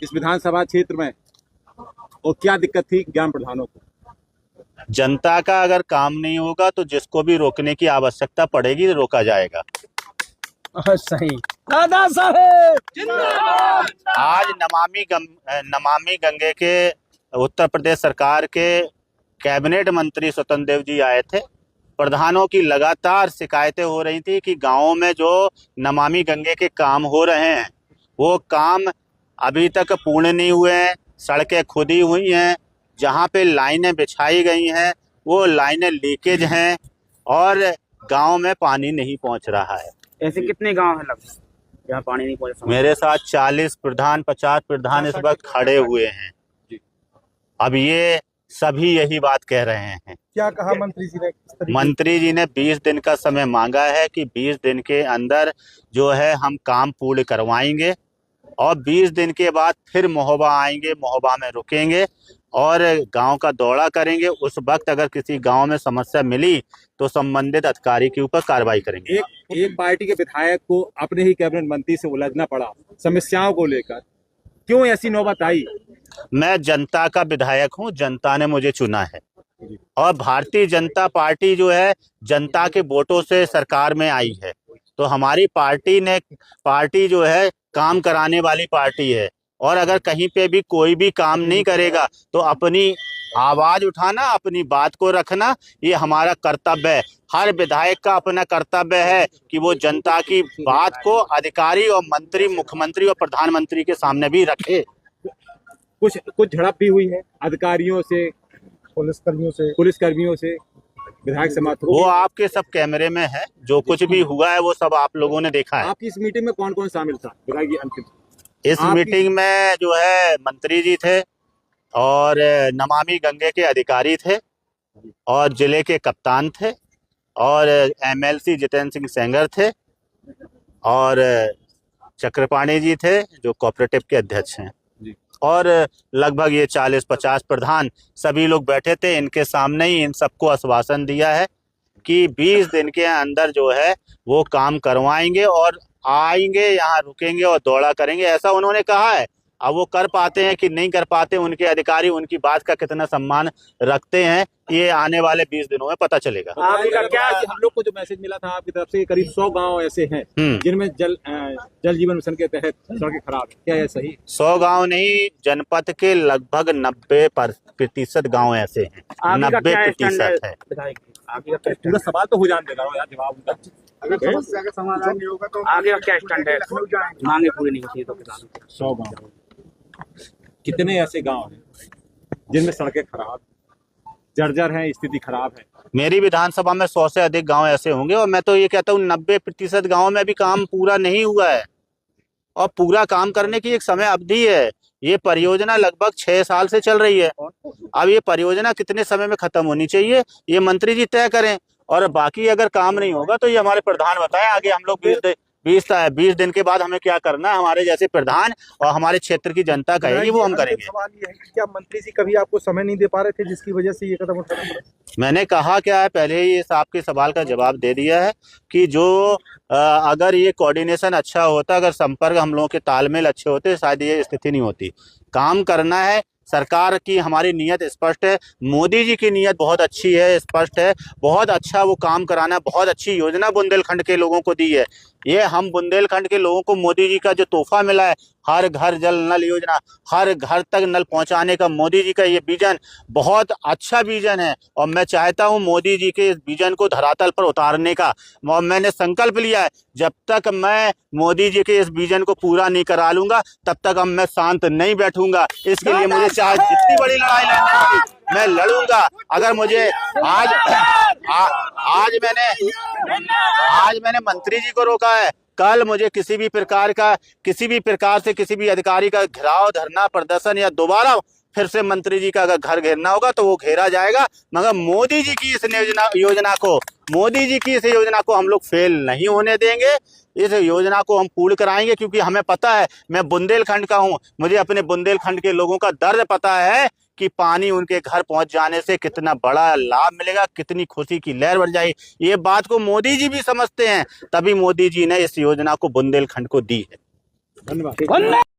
इस विधानसभा क्षेत्र में, और क्या दिक्कत थी ग्राम प्रधानों को? जनता का अगर काम नहीं होगा तो जिसको भी रोकने की आवश्यकता पड़ेगी रोका जाएगा। सही। दादा साहेब जिंदाबाद। आज नमामि गंगे के उत्तर प्रदेश सरकार के कैबिनेट मंत्री स्वतंत्र देव जी आए थे। प्रधानों की लगातार शिकायतें हो रही थी कि गांवों में जो नमामि गंगे के काम हो रहे हैं वो काम अभी तक पूर्ण नहीं हुए हैं। सड़कें खुदी हुई हैं, जहां पे लाइनें बिछाई गई हैं वो लाइनें लीकेज हैं और गांव में पानी नहीं पहुंच रहा है। ऐसे कितने गांव हैं लगभग जहाँ पानी नहीं पहुंचा? मेरे साथ 40 प्रधान 50 प्रधान इस वक्त खड़े हुए हैं। अब ये सभी यही बात कह रहे हैं। क्या कहा मंत्री जी ने? मंत्री जी ने 20 दिन का समय मांगा है कि 20 दिन के अंदर जो है हम काम पूर्ण करवाएंगे और 20 दिन के बाद फिर महोबा आएंगे, महोबा में रुकेंगे और गांव का दौरा करेंगे। उस वक्त अगर किसी गांव में समस्या मिली तो संबंधित अधिकारी के ऊपर कार्रवाई करेंगे। एक पार्टी के विधायक को अपने ही कैबिनेट मंत्री से उलझना पड़ा समस्याओं को लेकर, क्यों ऐसी नौबत आई? मैं जनता का विधायक हूं, जनता ने मुझे चुना है और भारतीय जनता पार्टी जो है जनता के वोटों से सरकार में आई है। तो हमारी पार्टी जो है काम कराने वाली पार्टी है और अगर कहीं पे भी कोई भी काम नहीं करेगा तो अपनी आवाज उठाना, अपनी बात को रखना, ये हमारा कर्तव्य है। हर विधायक का अपना कर्तव्य है कि वो जनता की बात को अधिकारी और मंत्री, मुख्यमंत्री और प्रधानमंत्री के सामने भी रखे। कुछ झड़प भी हुई है अधिकारियों से, पुलिसकर्मियों से विधायक समाज को। वो आपके सब कैमरे में है, जो कुछ भी हुआ है वो सब आप लोगों ने देखा है। आपकी इस मीटिंग में कौन कौन शामिल था? अंतिम इस मीटिंग में जो है मंत्री जी थे और नमामि गंगे के अधिकारी थे और जिले के कप्तान थे और MLC जितेंद्र सिंह सेंगर थे और चक्रपाणी जी थे जो कोऑपरेटिव के अध्यक्ष हैं और लगभग ये 40-50 प्रधान सभी लोग बैठे थे। इनके सामने ही इन सबको आश्वासन दिया है कि 20 दिन के अंदर जो है वो काम करवाएंगे और आएंगे, यहाँ रुकेंगे और दौरा करेंगे, ऐसा उन्होंने कहा है। अब वो कर पाते हैं कि नहीं कर पाते, उनके अधिकारी उनकी बात का कितना सम्मान रखते हैं ये आने वाले 20 दिनों में पता चलेगा। आपका क्या, हम लोग को जो मैसेज मिला था आपकी तरफ से, करीब 100 गांव ऐसे हैं जिनमें जल जीवन मिशन के तहत सड़कें खराब, क्या है सही? 100 गांव नहीं, जनपद के लगभग 90% गाँव ऐसे हैं, 90% है। पूरा सवाल तो हो जाने देगा यार, जवाब उनका। अगर समस्या का समाधान नहीं होगा तो आगे का क्या स्टैंड है? मांगे पूरी नहीं होती तो किसानों की। 100 गांव, कितने ऐसे गांव हैं जिनमें सड़कें खराब, जर्जर है, स्थिति खराब है? मेरी विधानसभा में 100 से अधिक गांव ऐसे होंगे और मैं तो ये कहता हूँ 90% गाँव में भी काम पूरा नहीं हुआ है और पूरा काम करने की एक समय अवधि है। ये परियोजना लगभग 6 साल से चल रही है। अब ये परियोजना कितने समय में खत्म होनी चाहिए ये मंत्री जी तय करें और बाकी अगर काम नहीं होगा तो ये हमारे प्रधान बताएं। आगे हम लोग 20 दिन के बाद हमें क्या करना है, हमारे जैसे प्रधान और हमारे क्षेत्र की जनता कहेगी वो हम करेंगे। सवाल ये है कि क्या मंत्री जी कभी आपको समय नहीं दे पा रहे थे जिसकी वजह से ये कदम उठाना पड़ा? मैंने कहा क्या है, पहले ही इस आपके सवाल का जवाब दे दिया है कि जो अगर ये कोऑर्डिनेशन अच्छा होता, अगर संपर्क हम लोगों के तालमेल अच्छे होते शायद ये स्थिति नहीं होती। काम करना है, सरकार की हमारी नीयत स्पष्ट है, मोदी जी की नीयत बहुत अच्छी है, स्पष्ट है, बहुत अच्छा वो काम कराना, बहुत अच्छी योजना बुंदेलखंड के लोगों को दी है। ये हम बुंदेलखंड के लोगों को मोदी जी का जो तोहफा मिला है, हर घर जल नल योजना, हर घर तक नल पहुंचाने का मोदी जी का ये विजन बहुत अच्छा विजन है और मैं चाहता हूं मोदी जी के इस विजन को धरातल पर उतारने का। और मैंने संकल्प लिया है जब तक मैं मोदी जी के इस विजन को पूरा नहीं करा लूंगा तब तक अब मैं शांत नहीं बैठूंगा। इसके लिए मुझे चाहे जितनी बड़ी लड़ाई लड़नी होगी मैं लड़ूंगा। अगर मुझे आज मैंने मंत्री जी को रोका है, कल मुझे किसी भी प्रकार से किसी भी अधिकारी का घेराव, धरना, प्रदर्शन या दोबारा फिर से मंत्री जी का अगर घर घेरना होगा तो वो घेरा जाएगा। मगर मोदी जी की इस योजना को हम लोग फेल नहीं होने देंगे। इस योजना को हम पूर्ण कराएंगे क्योंकि हमें पता है, मैं बुंदेलखंड का हूं, मुझे अपने बुंदेलखंड के लोगों का दर्द पता है कि पानी उनके घर पहुंच जाने से कितना बड़ा लाभ मिलेगा, कितनी खुशी की लहर बढ़ जाएगी। ये बात को मोदी जी भी समझते हैं, तभी मोदी जी ने इस योजना को बुंदेलखंड को दी है। धन्यवाद।